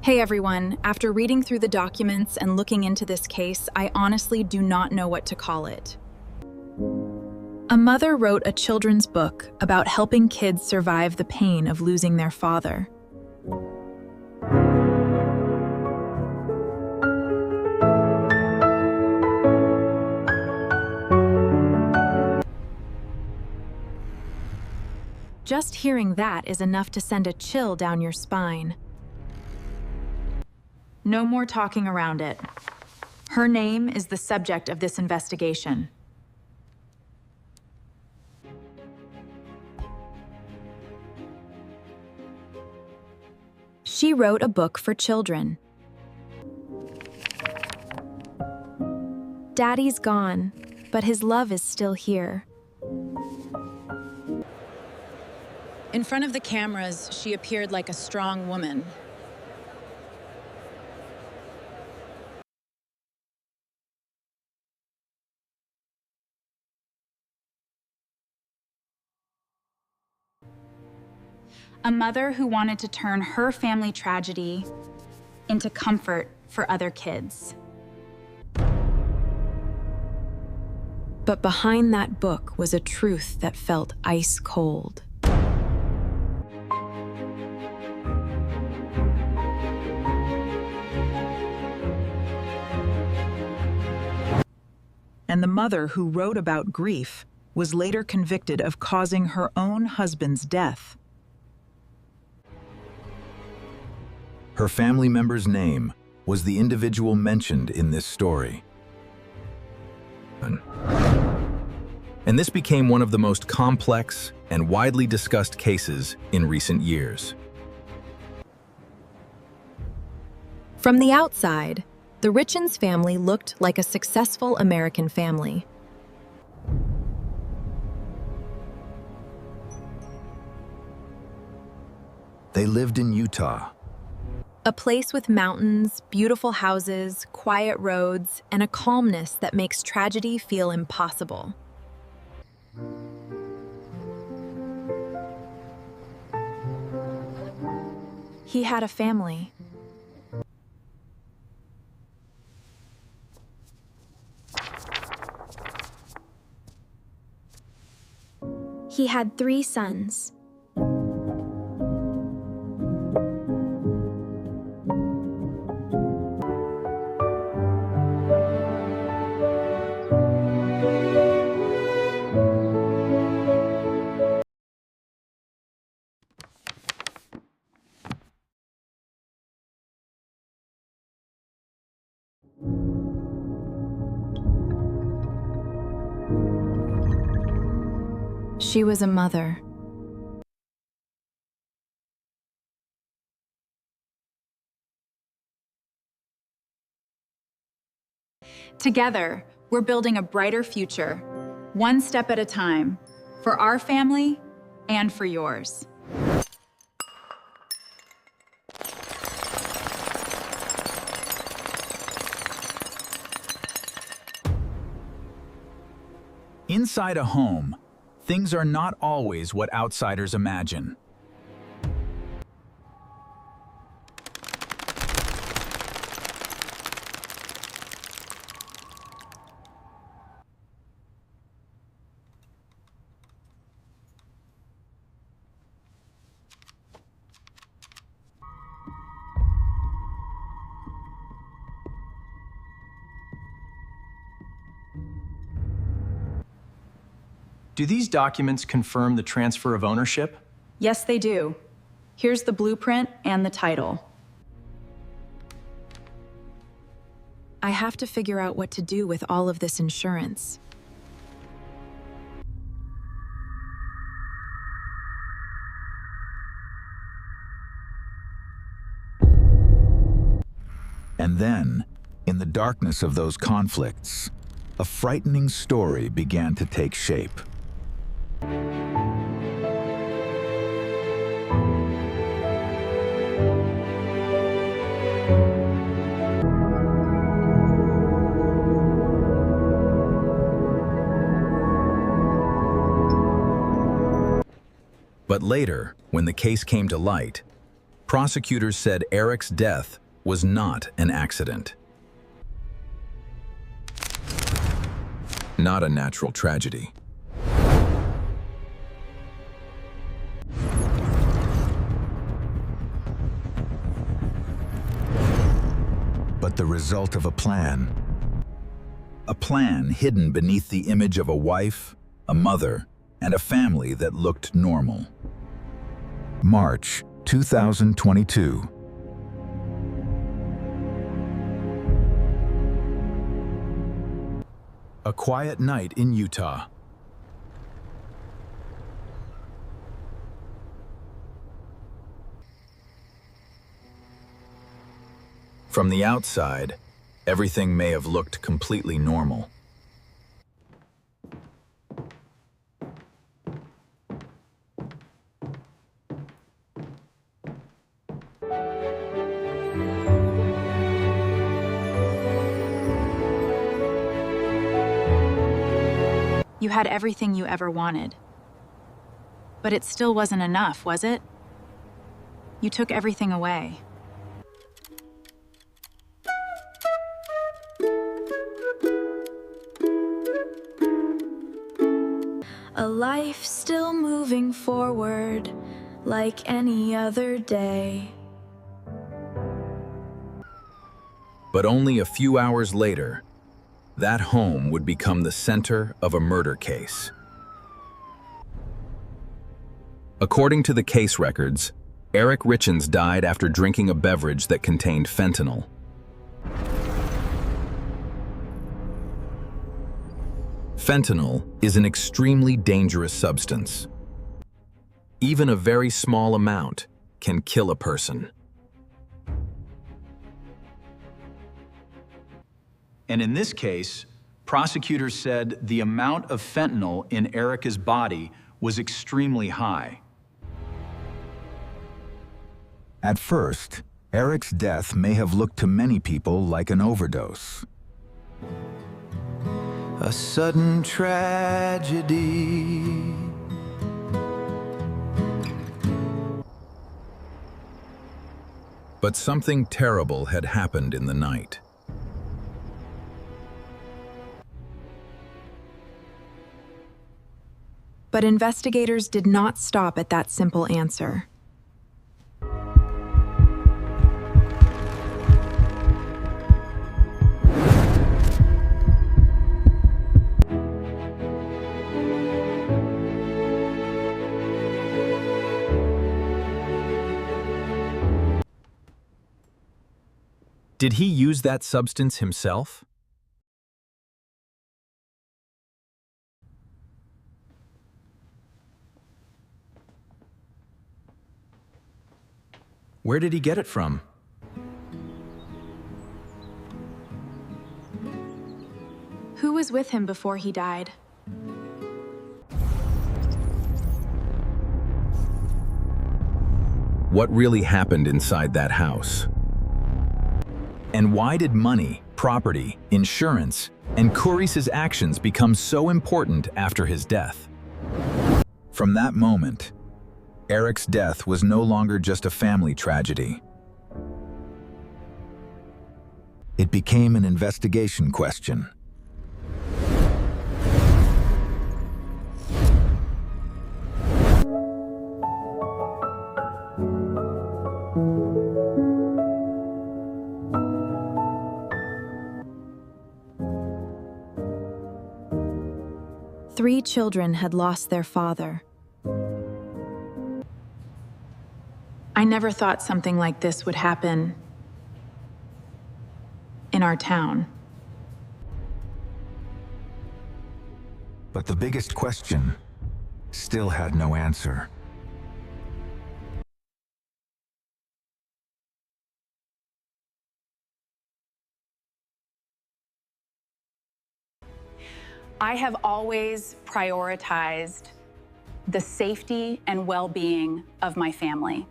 Hey everyone, after reading through the documents and looking into this case, I honestly do not know what to call it. A mother wrote a children's book about helping kids survive the pain of losing their father. Just hearing that is enough to send a chill down your spine. No more talking around it. Her name is the subject of this investigation. She wrote a book for children. Daddy's gone, but his love is still here. In front of the cameras, she appeared like a strong woman. A mother who wanted to turn her family tragedy into comfort for other kids. But behind that book was a truth that felt ice cold. And the mother who wrote about grief was later convicted of causing her own husband's death. Her family member's name was the individual mentioned in this story. And this became one of the most complex and widely discussed cases in recent years. From the outside, the Richins family looked like a successful American family. They lived in Utah. A place with mountains, beautiful houses, quiet roads, and a calmness that makes tragedy feel impossible. He had a family. He had 3 sons. She was a mother. Together, we're building a brighter future, one step at a time, for our family and for yours. Inside a home, things are not always what outsiders imagine. Do these documents confirm the transfer of ownership? Yes, they do. Here's the blueprint and the title. I have to figure out what to do with all of this insurance. And then, in the darkness of those conflicts, a frightening story began to take shape. But later, when the case came to light, Prosecutors said Eric's death was not an accident. Not a natural tragedy. But the result of a plan. A plan hidden beneath the image of a wife, a mother, and a family that looked normal. March 2022. A quiet night in Utah. From the outside, everything may have looked completely normal. You had everything you ever wanted. But it still wasn't enough, was it? You took everything away. A life still moving forward like any other day. But only a few hours later, that home would become the center of a murder case. According to the case records, Kouri Richins died after drinking a beverage that contained fentanyl. Fentanyl is an extremely dangerous substance. Even a very small amount can kill a person. And in this case, prosecutors said the amount of fentanyl in Erica's body was extremely high. At first, Eric's death may have looked to many people like an overdose. A sudden tragedy. But something terrible had happened in the night. But investigators did not stop at that simple answer. Did he use that substance himself? Where did he get it from? Who was with him before he died? What really happened inside that house? And why did money, property, insurance, and Kouri's actions become so important after his death? From that moment, Eric's death was no longer just a family tragedy. It became an investigation question. Three children had lost their father. I never thought something like this would happen in our town. But the biggest question still had no answer. I have always prioritized the safety and well-being of my family.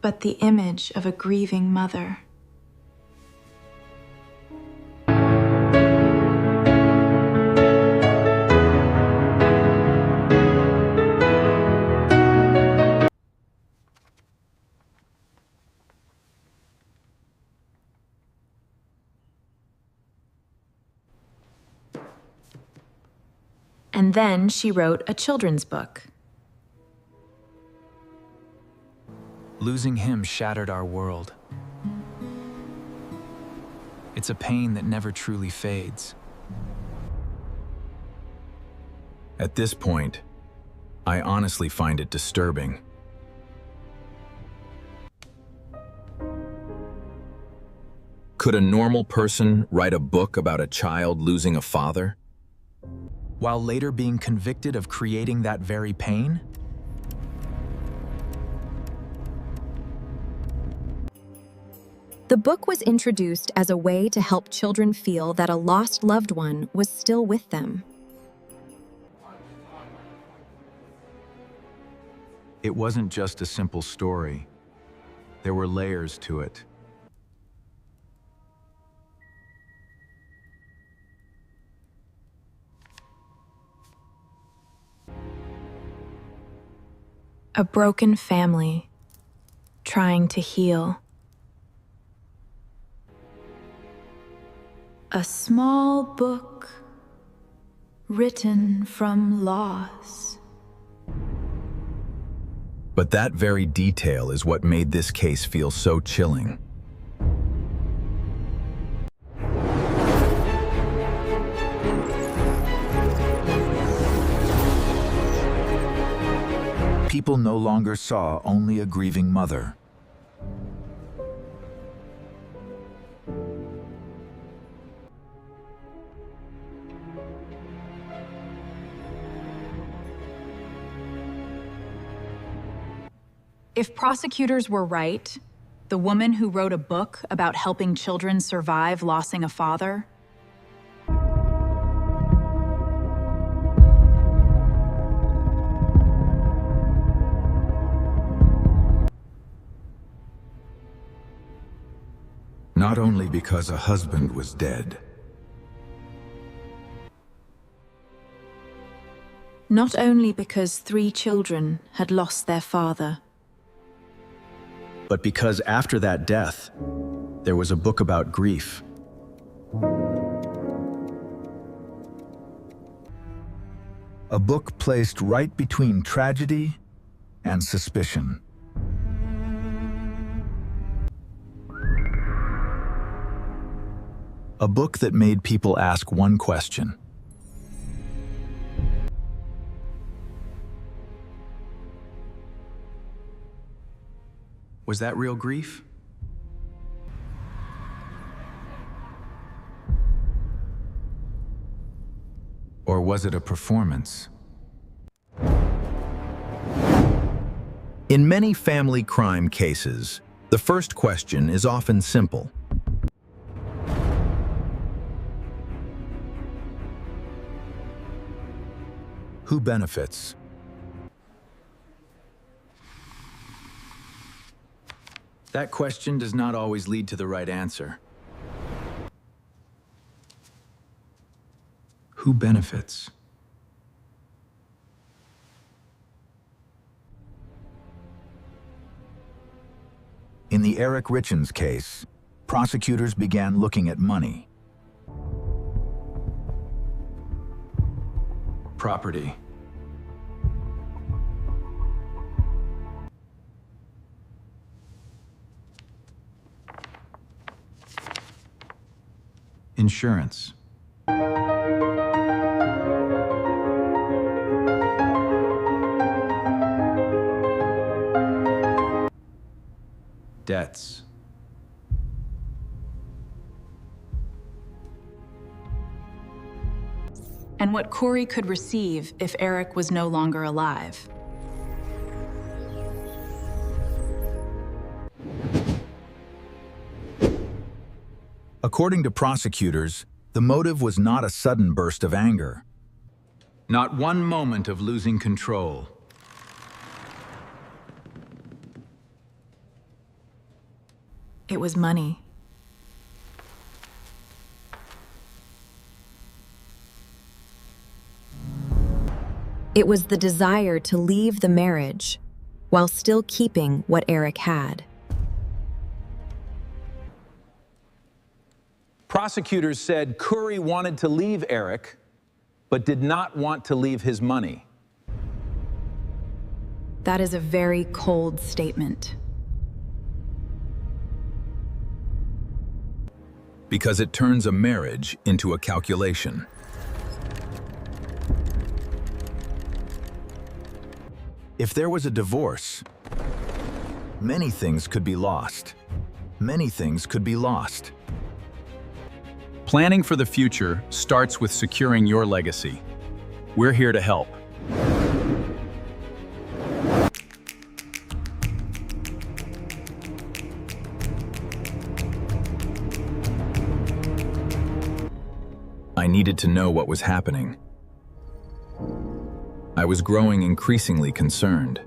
But the image of a grieving mother and then she wrote a children's book. Losing him shattered our world. It's a pain that never truly fades. At this point, I honestly find it disturbing. Could a normal person write a book about a child losing a father? While later being convicted of creating that very pain? The book was introduced as a way to help children feel that a lost loved one was still with them. It wasn't just a simple story. There were layers to it. A broken family trying to heal. A small book written from loss. But that very detail is what made this case feel so chilling. People no longer saw only a grieving mother. If prosecutors were right, the woman who wrote a book about helping children survive losing a father, Not only because a husband was dead, not only because 3 children had lost their father, But because after that death, there was a book about grief. a book placed right between tragedy and suspicion. A book that made people ask one question. Was that real grief? Or was it a performance? In many family crime cases, the first question is often simple. Who benefits? That question does not always lead to the right answer. Who benefits? In the Kouri Richins case, prosecutors began looking at money. Property. Insurance. Debts. and what Kouri could receive if Eric was no longer alive. According to prosecutors, the motive was not a sudden burst of anger. Not one moment of losing control. It was money. It was the desire to leave the marriage while still keeping what Eric had. Prosecutors said Kouri wanted to leave Eric but did not want to leave his money. That is a very cold statement. Because it turns a marriage into a calculation. If there was a divorce, many things could be lost. Many things could be lost. Planning for the future starts with securing your legacy. We're here to help. I needed to know what was happening. I was growing increasingly concerned.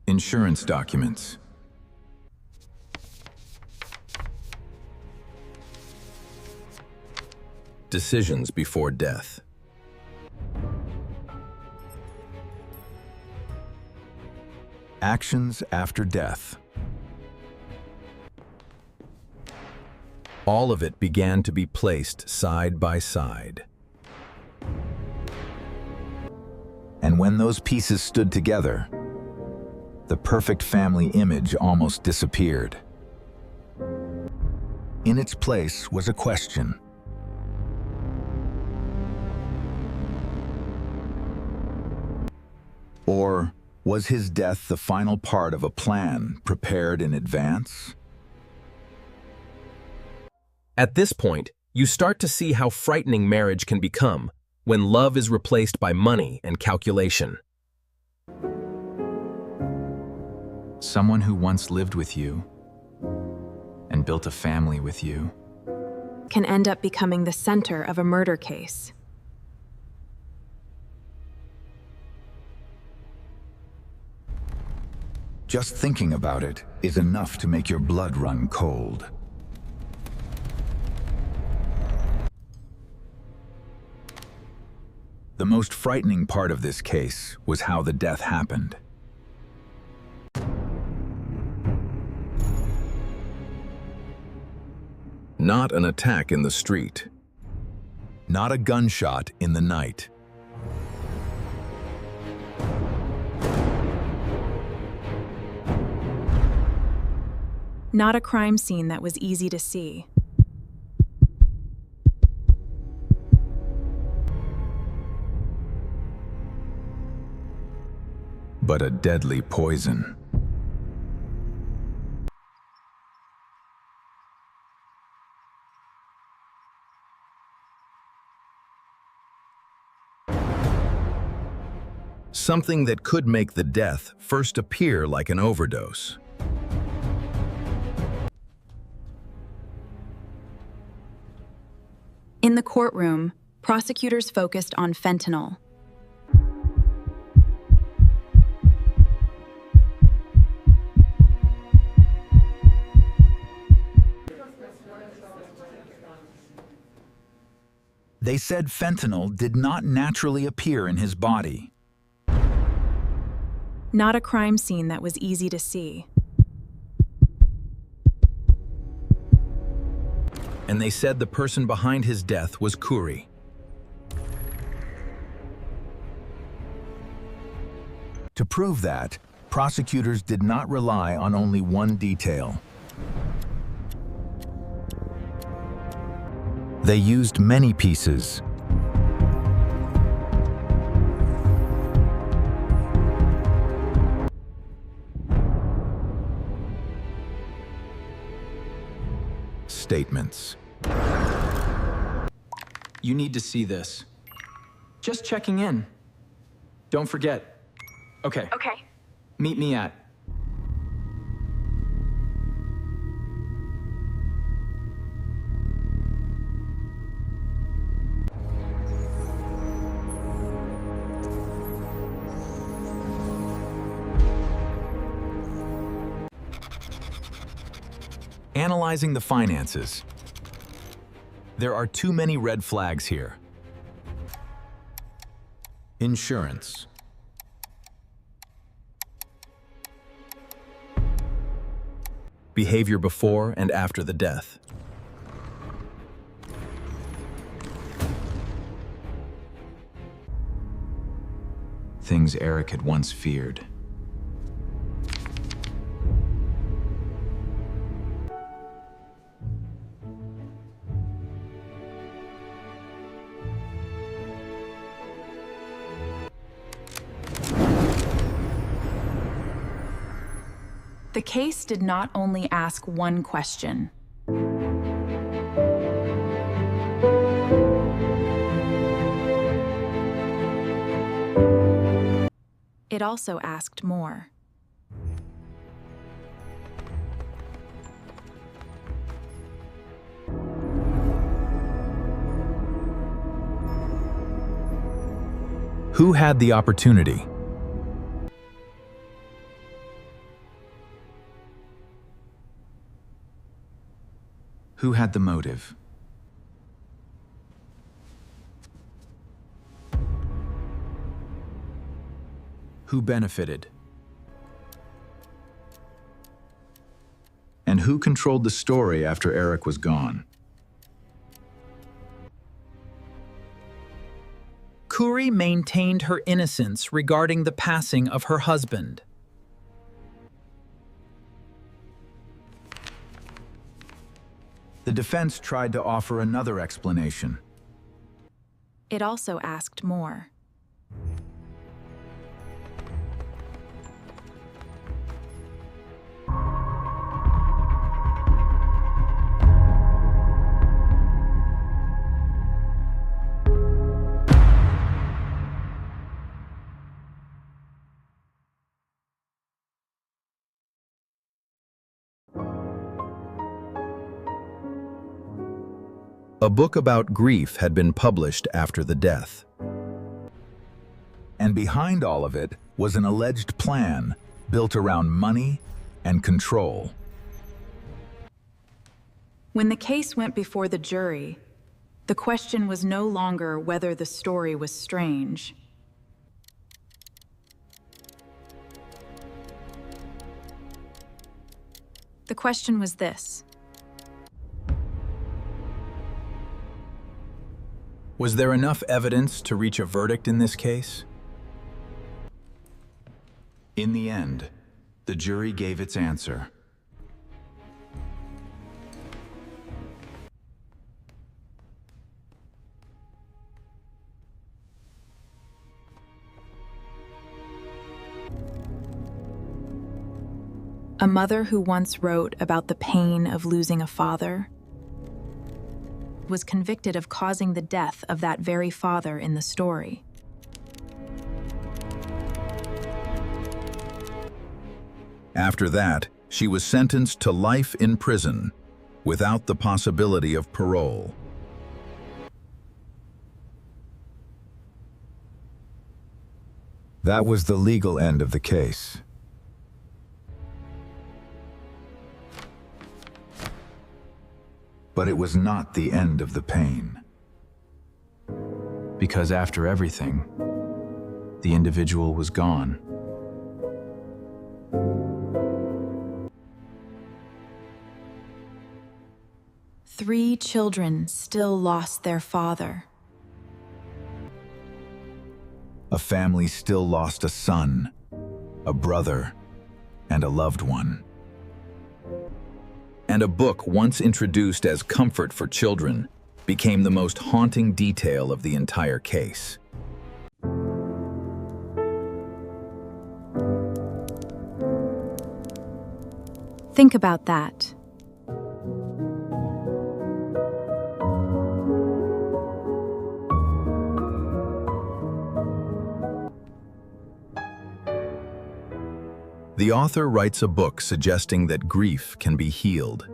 Insurance documents. Decisions before death. Actions after death. All of it began to be placed side by side. And when those pieces stood together, the perfect family image almost disappeared. In its place was a question. Or was his death the final part of a plan prepared in advance? At this point, you start to see how frightening marriage can become when love is replaced by money and calculation. Someone who once lived with you and built a family with you Can end up becoming the center of a murder case. Just thinking about it is enough to make your blood run cold. The most frightening part of this case was how the death happened. Not an attack in the street. Not a gunshot in the night. Not a crime scene that was easy to see. But a deadly poison. Something that could make the death first appear like an overdose. In the courtroom, prosecutors focused on fentanyl. They said fentanyl did not naturally appear in his body. Not a crime scene that was easy to see. And they said the person behind his death was Kouri. To prove that, prosecutors did not rely on only one detail. They used many pieces. Statements. You need to see this. Just checking in. Don't forget. Okay. Okay. Meet me at. Analyzing the finances. There are too many red flags here. Insurance. Behavior before and after the death. Things Eric had once feared. The case did not only ask one question. It also asked more. Who had the opportunity? Who had the motive? Who benefited? And who controlled the story after Eric was gone? Kouri maintained her innocence regarding the passing of her husband. The defense tried to offer another explanation. It also asked more. A book about grief had been published after the death. And behind all of it was an alleged plan built around money and control. When the case went before the jury, the question was no longer whether the story was strange. The question was this: Was there enough evidence to reach a verdict in this case? In the end, the jury gave its answer. A mother who once wrote about the pain of losing a father was convicted of causing the death of that very father in the story. After that, she was sentenced to life in prison without the possibility of parole. That was the legal end of the case. But it was not the end of the pain. Because after everything, the individual was gone. Three children still lost their father. A family still lost a son, a brother, and a loved one. And a book once introduced as comfort for children became the most haunting detail of the entire case. Think about that. The author writes a book suggesting that grief can be healed.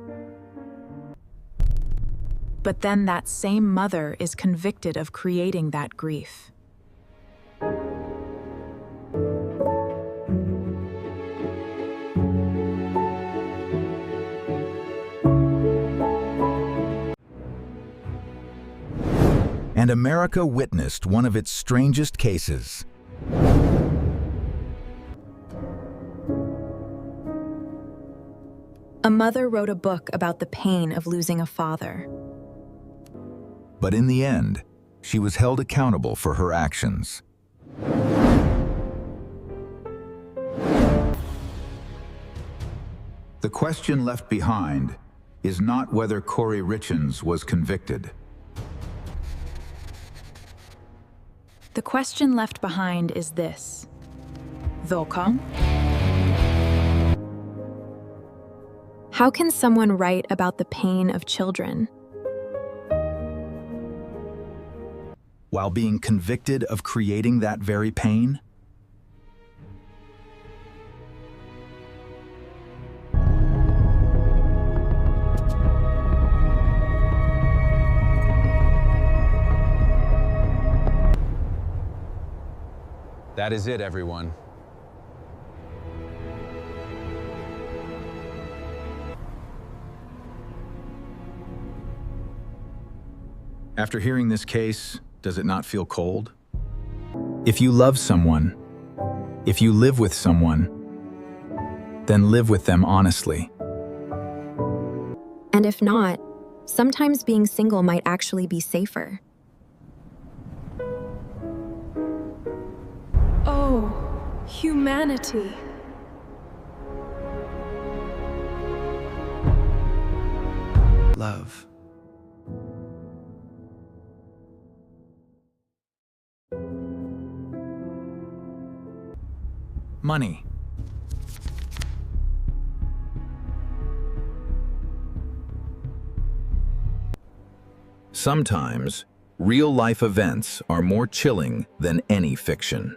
But then that same mother is convicted of creating that grief. and America witnessed one of its strangest cases. A mother wrote a book about the pain of losing a father. But in the end, she was held accountable for her actions. The question left behind is not whether Kouri Richins was convicted. The question left behind is this: Vilka? How can someone write about the pain of children while being convicted of creating that very pain? That is it, everyone. After hearing this case, does it not feel cold? If you love someone, if you live with someone, then live with them honestly. And if not, sometimes being single might actually be safer. Oh, humanity. Love. Money. Sometimes, real-life events are more chilling than any fiction.